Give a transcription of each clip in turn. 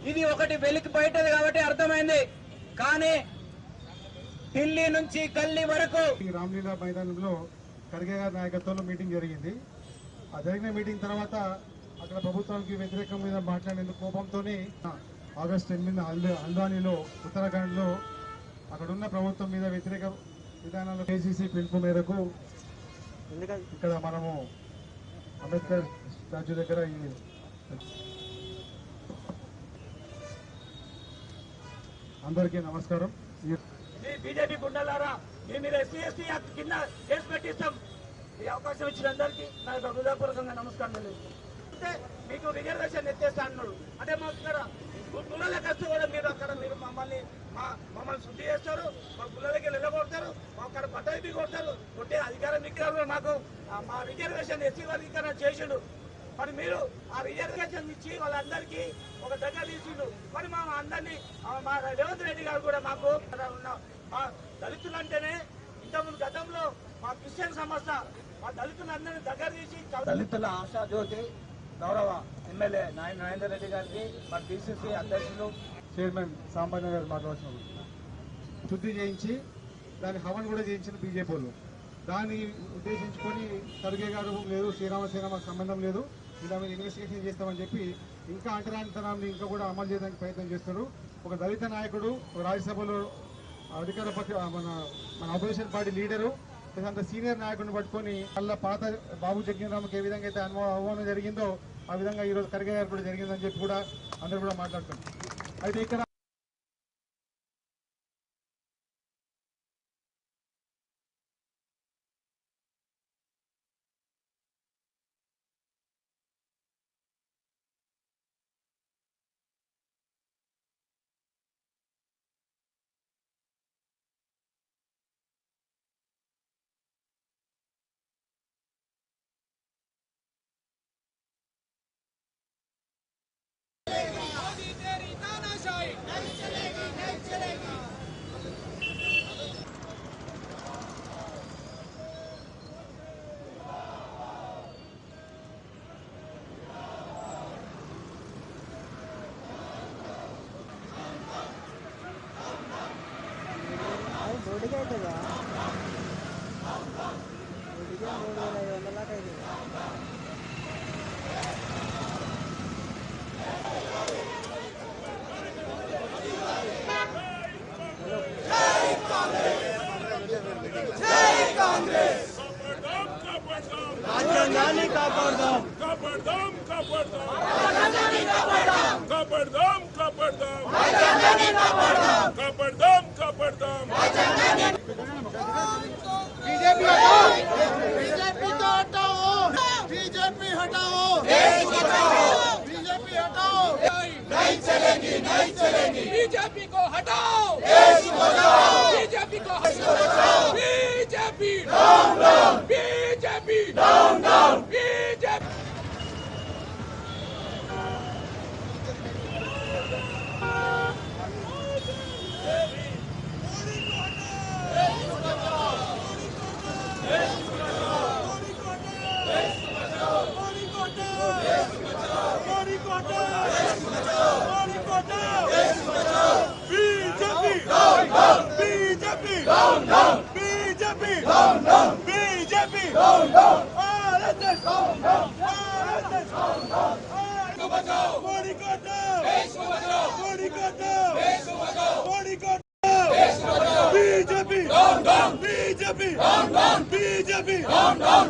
ఇది ఒకటి వెలికి బయటది కాబట్టి అర్థమైంది. కానీ ఢిల్లీ నుంచి గల్లీ వరకు రామ్లీలా మైదానంలో ఖర్గే గారి నాయకత్వంలో మీటింగ్ జరిగింది. ఆ జరిగిన మీటింగ్ తర్వాత అక్కడ ప్రభుత్వానికి వ్యతిరేకం మీద మాట్లాడేందుకు కోపంతోనే ఆగస్టు 8 హల్ద్వానీలో ఉత్తరాఖండ్లో అక్కడున్న ప్రభుత్వం మీద వ్యతిరేక విధానాలు కేసీసీ పిలుపు మేరకు ఇక్కడ మనము అంబేద్కర్ స్టాచ్యూ దగ్గర అందరికీ నమస్కారం. బీజేపీ గుండాలారా మీరు ఎస్సీ ఎస్టీ యాక్ట్ కింద కేసు పెట్టిస్తాం. ఈ అవకాశం ఇచ్చిన అందరికీ నా యొక్క హృదయపూర్వకంగా నమస్కారం. అంటే మీకు రిజర్వేషన్ ఎత్తేస్తా అన్నాడు. అంటే మాకు ఇక్కడ గుళ్ళకి వస్తే కూడా మీరు అక్కడ మీరు మమ్మల్ని శుద్ధి చేస్తారు, మా గుళ్ళకి నిలబడతారు, అక్కడ పట్టవి కొడతారు. కొట్టే అధికారం విగ్రహంలో మాకు మా రిజర్వేషన్ ఎస్సీ వర్గీకరణ చేసిండు. మరి మీరు ఆ రిజర్వేషన్ ఇచ్చి వాళ్ళందరికీ ఒక దగ్గర తీసిండు. మరి మా అందరినీ మా రేవంత్ రెడ్డి గారు కూడా మాకు మా దళితులు అంటేనే ఇంతకుముందు గతంలో మా క్రిస్టియన్ సంస్థ మా దళితులందరినీ దగ్గర తీసి దళితుల ఆశాజ్యోతి గౌరవ ఎమ్మెల్యే నరేందర్ రెడ్డి గారికి మా పిసిసి అధ్యక్షులు చైర్మన్ సాంబయ్య గారు మాట్లాడుతున్నారు. శుద్ధి చేయించి దాని హవన్ కూడా చేయించిన బీజేపీ వాళ్ళు. దాన్ని ఉద్దేశించుకొని ఖర్గే గారు లేదు శ్రీరామసేన మాకు సంబంధం లేదు, ఇలా మీరు ఇన్వెస్టిగేషన్ చేస్తామని చెప్పి ఇంకా అంటరానితనాన్ని ఇంకా కూడా అమలు చేయడానికి ప్రయత్నం చేస్తారు. ఒక దళిత నాయకుడు రాజ్యసభలో అధికార పక్ష మన అపోజిషన్ పార్టీ లీడరు అంత సీనియర్ నాయకుడిని పట్టుకొని మళ్ళీ పాత బాబు జగ్జీవన్రామ్కి ఏ విధంగా అయితే అవమానం జరిగిందో ఆ విధంగా ఈరోజు ఖర్గే గారు కూడా జరిగిందని చెప్పి కూడా అందరూ కూడా మాట్లాడుతున్నారు. అయితే ఇక్కడ बीजेपी हटाओ, बीजेपी हटाओ, नहीं चलेगी, नहीं चलेगी, बीजेपी को हटाओ, देश बचाओ, बीजेपी को हटाओ, BJP down down, BJP down down, BJP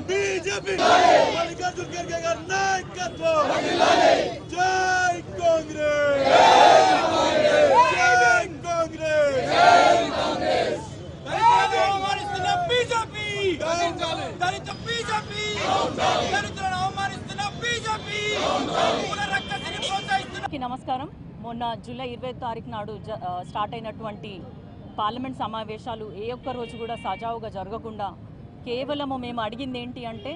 BJP Mallikarjun खड़गे का नायकत्व, जय कांग्रेस, जय कांग्रेस, అవమానిస్తున్న బీజేపీ, దళిత బీజేపీ, దళితులను అవమానిస్తున్న బీజేపీ, రక్తసిని ప్రోత్సహిస్తున్న. నమస్కారం. మొన్న జూలై 20 తారీఖు నాడు స్టార్ట్ అయినటువంటి పార్లమెంట్ సమావేశాలు ఏ ఒక్క రోజు కూడా సజావుగా జరగకుండా కేవలము మేము అడిగింది ఏంటి అంటే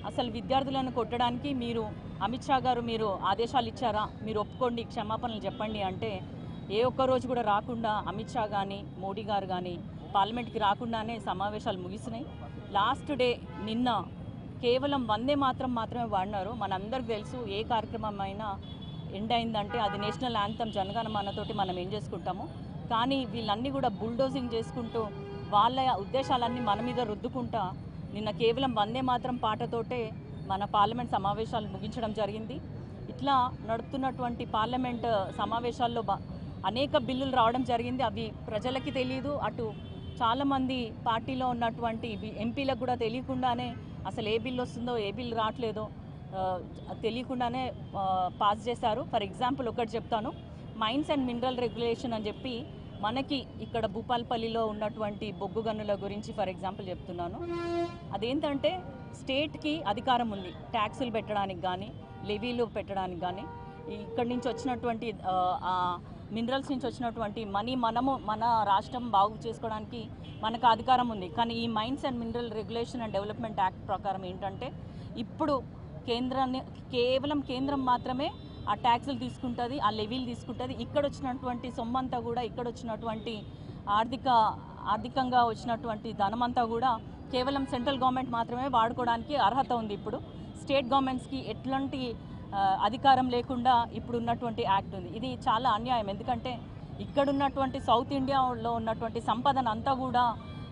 అసలు విద్యార్థులను కొట్టడానికి మీరు అమిత్ షా గారు మీరు ఆదేశాలు ఇచ్చారా, మీరు ఒప్పుకోండి, క్షమాపణలు చెప్పండి అంటే ఏ ఒక్క రోజు కూడా రాకుండా అమిత్ షా కానీ మోడీ గారు కానీ పార్లమెంట్కి రాకుండానే సమావేశాలు ముగిసినాయి. లాస్ట్ డే నిన్న కేవలం వందే మాత్రమే వాడినారు. మనందరికీ తెలుసు ఏ కార్యక్రమం అయినా ఎండ్ అయిందంటే అది నేషనల్ యాంథమ్ జనగణమనతోటి మనం ఏం చేసుకుంటాము. కానీ వీళ్ళన్నీ కూడా బుల్డోజింగ్ చేసుకుంటూ వాళ్ళ ఉద్దేశాలన్నీ మన మీద రుద్దుకుంటా నిన్న కేవలం వందే మాత్రం పాటతోటే మన పార్లమెంట్ సమావేశాలు ముగించడం జరిగింది. ఇట్లా నడుపుతున్నటువంటి పార్లమెంట్ సమావేశాల్లో అనేక బిల్లులు రావడం జరిగింది. అవి ప్రజలకి తెలియదు, అటు చాలామంది పార్టీలో ఉన్నటువంటి ఎంపీలకు కూడా తెలియకుండానే అసలు ఏ బిల్లు వస్తుందో ఏ బిల్లు రావట్లేదో తెలియకుండానే పాస్ చేశారు. ఫర్ ఎగ్జాంపుల్ ఒకటి చెప్తాను, మైన్స్ అండ్ మినరల్ రెగ్యులేషన్ అని చెప్పి మనకి ఇక్కడ భూపాల్పల్లిలో ఉన్నటువంటి బొగ్గు గనుల గురించి ఫర్ ఎగ్జాంపుల్ చెప్తున్నాను. అదేంటంటే స్టేట్కి అధికారం ఉంది ట్యాక్సులు పెట్టడానికి కానీ లెవీలు పెట్టడానికి కానీ. ఇక్కడి నుంచి వచ్చినటువంటి మినరల్స్ నుంచి వచ్చినటువంటి మనీ మన రాష్ట్రం బాగు చేసుకోవడానికి మనకు అధికారం ఉంది. కానీ ఈ mines and mineral regulation and development act ప్రకారం ఏంటంటే ఇప్పుడు కేవలం కేంద్రం మాత్రమే ఆ ట్యాక్సులు తీసుకుంటుంది, ఆ లెవీలు తీసుకుంటుంది. ఇక్కడ వచ్చినటువంటి సొమ్మంతా కూడా ఇక్కడ వచ్చినటువంటి ఆర్థికంగా వచ్చినటువంటి ధనమంతా కూడా కేవలం సెంట్రల్ గవర్నమెంట్ మాత్రమే వాడుకోవడానికి అర్హత ఉంది. ఇప్పుడు స్టేట్ గవర్నమెంట్స్కి ఎట్లాంటి అధికారం లేకుండా ఇప్పుడు ఉన్నటువంటి యాక్ట్ ఉంది. ఇది చాలా అన్యాయం. ఎందుకంటే ఇక్కడ ఉన్నటువంటి సౌత్ ఇండియాలో ఉన్నటువంటి సంపదను అంతా కూడా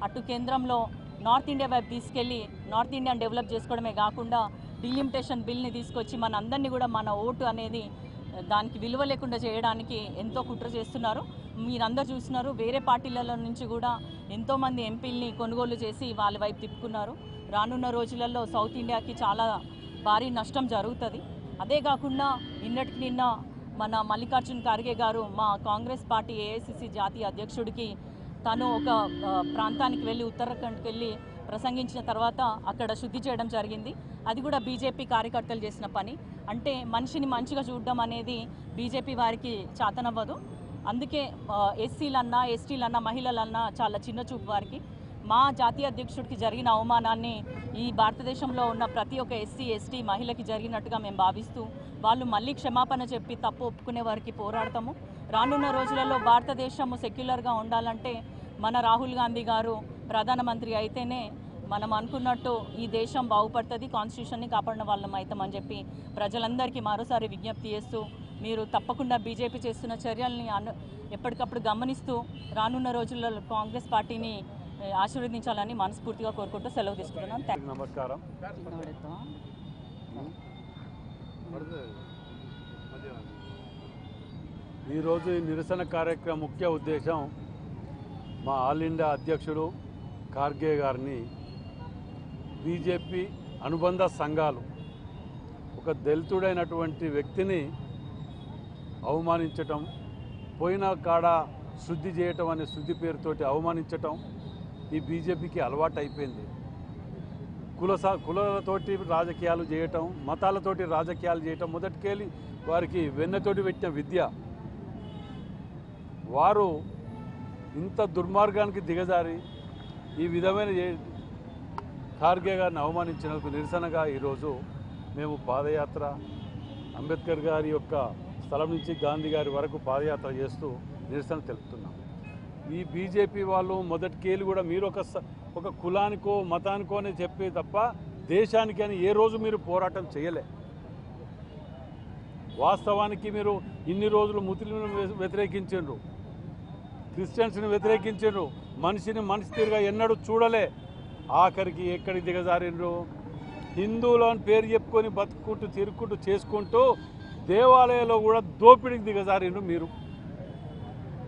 అటు కేంద్రంలో నార్త్ ఇండియా వైపు తీసుకెళ్ళి నార్త్ ఇండియాని డెవలప్ చేసుకోవడమే కాకుండా డిలిమిటేషన్ బిల్ని తీసుకొచ్చి మన అందరినీ కూడా మన ఓటు అనేది దానికి విలువ లేకుండా చేయడానికి ఎంతో కుట్ర చేస్తున్నారు. మీరందరూ చూస్తున్నారు, వేరే పార్టీలలో నుంచి కూడా ఎంతోమంది ఎంపీల్ని కొనుగోలు చేసి వాళ్ళ వైపు తిప్పుకున్నారు. రానున్న రోజులలో సౌత్ ఇండియాకి చాలా భారీ నష్టం జరుగుతుంది. అదే కాకుండా నిన్న మన మల్లికార్జున్ ఖార్గే గారు మా కాంగ్రెస్ పార్టీ ఏఐసిసి జాతీయ అధ్యక్షుడికి తను ఒక ప్రాంతానికి వెళ్ళి ఉత్తరాఖండ్కి వెళ్ళి ప్రసంగించిన తర్వాత అక్కడ శుద్ధి చేయడం జరిగింది. అది కూడా బీజేపీ కార్యకర్తలు చేసిన పని. అంటే మనిషిని మంచిగా చూడడం అనేది బీజేపీ వారికి చాతనవ్వదు. అందుకే ఎస్సీలన్నా ఎస్టీలన్నా మహిళలన్నా చాలా చిన్న చూపు వారికి. మా జాతీయ అధ్యక్షుడికి జరిగిన అవమానాన్ని ఈ భారతదేశంలో ఉన్న ప్రతి ఒక్క ఎస్సీ ఎస్టీ మహిళకి జరిగినట్టుగా మేము భావిస్తూ వాళ్ళు మళ్ళీ క్షమాపణ చెప్పి తప్పు ఒప్పుకునే వారికి పోరాడతాము. రానున్న రోజులలో భారతదేశము సెక్యులర్గా ఉండాలంటే మన రాహుల్ గాంధీ గారు ప్రధానమంత్రి అయితేనే మనం అనుకున్నట్టు ఈ దేశం బాగుపడుతుంది, కాన్స్టిట్యూషన్ని కాపాడిన వాళ్ళం అవుతామని చెప్పి ప్రజలందరికీ మరోసారి విజ్ఞప్తి చేస్తూ మీరు తప్పకుండా బీజేపీ చేస్తున్న చర్యల్ని ఎప్పటికప్పుడు గమనిస్తూ రానున్న రోజుల్లో కాంగ్రెస్ పార్టీని ఆశీర్వదించాలని మనస్ఫూర్తిగా కోరుకుంటూ సెలవు తీసుకుంటున్నాను. నమస్కారం. ఈరోజు ఈ నిరసన కార్యక్రమం ముఖ్య ఉద్దేశం మా ఆల్ ఇండియా అధ్యక్షుడు ఖార్గే గారిని బీజేపీ అనుబంధ సంఘాలు ఒక దళితుడైనటువంటి వ్యక్తిని అవమానించటం, పోయిన కాడ శుద్ధి చేయటం అనే శుద్ధి పేరుతోటి అవమానించటం ఈ బీజేపీకి అలవాటు అయిపోయింది. కులాలతోటి రాజకీయాలు చేయటం, మతాలతోటి రాజకీయాలు చేయటం మొదటికెళ్ళి వారికి వెన్నతోటి పెట్టిన విద్య. వారు ఇంత దుర్మార్గానికి దిగజారి ఈ విధమైన ఖార్గే గారిని అవమానించినందుకు నిరసనగా ఈరోజు మేము పాదయాత్ర అంబేద్కర్ గారి యొక్క స్థలం నుంచి గాంధీ గారి వరకు పాదయాత్ర చేస్తూ నిరసన తెలుపుతున్నాం. ఈ బీజేపీ వాళ్ళు మొదటికేళ్ళు కూడా మీరు ఒక కులానికో మతానికో అని చెప్పి తప్ప దేశానికి అని ఏ రోజు మీరు పోరాటం చేయలే. వాస్తవానికి మీరు ఇన్ని రోజులు ముస్లింలను వ్యతిరేకించారు, క్రిస్టియన్స్ని వ్యతిరేకించారు, మనిషిని మనిషి తీరుగా ఎన్నడూ చూడలే. ఆఖరికి ఎక్కడికి దిగజారిండ్రు, హిందువులని పేరు చెప్పుకొని బతుకుంటూ తిరుక్కుంటూ చేసుకుంటూ దేవాలయాల్లో కూడా దోపిడీకి దిగజారిండ్రు. మీరు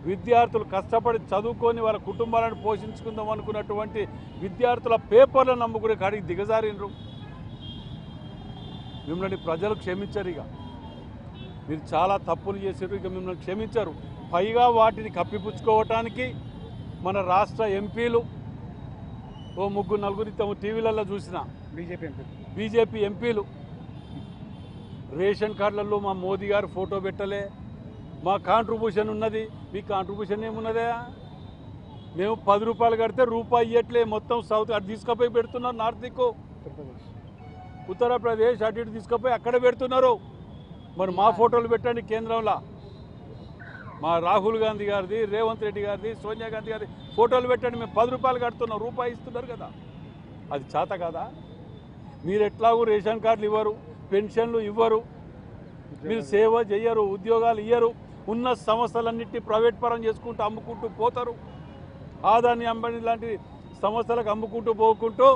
విద్యార్థులు కష్టపడి చదువుకొని వాళ్ళ కుటుంబాలను పోషించుకుందాం అనుకున్నటువంటి విద్యార్థుల పేపర్లను నమ్ముకునే కాడికి దిగజారిండ్రు. మిమ్మల్ని ప్రజలు క్షమించరు. ఇక మీరు చాలా తప్పులు చేశారు, ఇక మిమ్మల్ని క్షమించరు. పైగా వాటిని కప్పిపుచ్చుకోవటానికి మన రాష్ట్ర ఎంపీలు ఓ ముగ్గురు నలుగురి తమ టీవీలలో చూసిన బీజేపీ ఎంపీలు రేషన్ కార్డులలో మా మోదీ గారు ఫోటో పెట్టలే, మా కాంట్రిబ్యూషన్ ఉన్నది, మీ కాంట్రిబ్యూషన్ ఏమున్నదే? మేము 10 రూపాయలు కడితే రూపాయి ఇవ్వట్లే, మొత్తం సౌత్ అటు తీసుకుపోయి పెడుతున్నారు. నార్త్ దిక్కు ఉత్తరప్రదేశ్ అటు ఇటు తీసుకుపోయి అక్కడ పెడుతున్నారు. మరి మా ఫోటోలు పెట్టండి కేంద్రంలో, మా రాహుల్ గాంధీ గారిది, రేవంత్ రెడ్డి గారిది, సోనియా గాంధీ గారిది ఫోటోలు పెట్టండి. మేము 10 రూపాయలు కడుతున్నాం, రూపాయి ఇస్తున్నారు కదా. అది చేత కదా? మీరు ఎట్లాగూ రేషన్ కార్డులు ఇవ్వరు, పెన్షన్లు ఇవ్వరు, మీరు సేవ చేయరు, ఉద్యోగాలు ఇయ్యరు, ఉన్న సంస్థలన్నింటినీ ప్రైవేట్ పరం చేసుకుంటూ అమ్ముకుంటూ పోతారు. ఆదాని అంబానీ లాంటి సంస్థలకు అమ్ముకుంటూ పోకుంటూ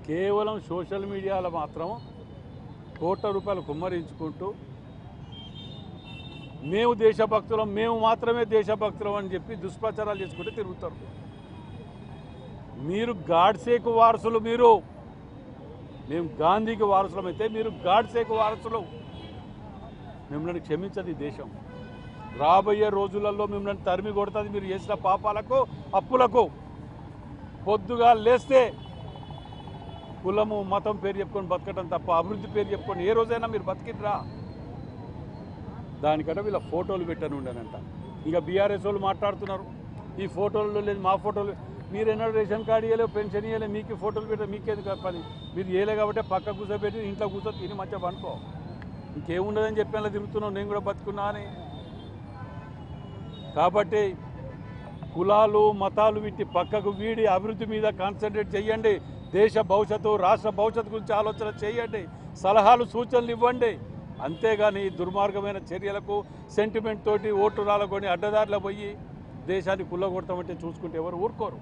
కేవలం సోషల్ మీడియాలో మాత్రం కోట్ల రూపాయలు కుమ్మరించుకుంటూ మేము దేశభక్తులం, మేము మాత్రమే దేశభక్తులం అని చెప్పి దుష్ప్రచారాలు చేసుకుంటూ తిరుగుతారు. మీరు గాడ్సేకు వారసులు, మేము గాంధీకి వారసులం అయితే మీరు గాడ్సేకు వారసులు. మిమ్మల్ని క్షమించదు ఈ దేశం. రాబోయే రోజులలో మిమ్మల్ని తరిమి కొడుతుంది మీరు చేసిన పాపాలకు, అప్పులకు. పొద్దుగా లేస్తే కులము మతం పేరు చెప్పుకొని బతకటం తప్ప అభివృద్ధి పేరు చెప్పుకొని ఏ రోజైనా మీరు బతికిద్రా? దానికంటే వీళ్ళ ఫోటోలు పెట్టని ఉండనంట. ఇంకా బీఆర్ఎస్ వాళ్ళు మాట్లాడుతున్నారు ఈ ఫోటోలు లేదు, మా ఫోటోలు. మీరు ఎన్నడూ రేషన్ కార్డు ఇవ్వలేదు, పెన్షన్ ఇవ్వలేదు, మీకు ఫోటోలు పెట్టారు, మీకేది పని? మీరు చేయలే కాబట్టి పక్క కూర్చోబెట్టి ఇంట్లో కూర్చో తిని మంచిగా పనుకో. ఇంకేముండదని చెప్పి అలా తిరుగుతున్నావు, నేను కూడా బతుకున్నా అని. కాబట్టి కులాలు మతాలు వీటి పక్కకు వీడి అభివృద్ధి మీద కాన్సన్ట్రేట్ చేయండి. దేశ భవిష్యత్తు, రాష్ట్ర భవిష్యత్తు గురించి ఆలోచన చేయండి, సలహాలు సూచనలు ఇవ్వండి. అంతేగాని దుర్మార్గమైన చర్యలకు సెంటిమెంట్ తోటి ఓటు రాలకొని అడ్డదారిలో పోయి దేశాన్ని కుల్లగొడతామంటే చూసుకుంటే ఎవరు ఊరుకోరు.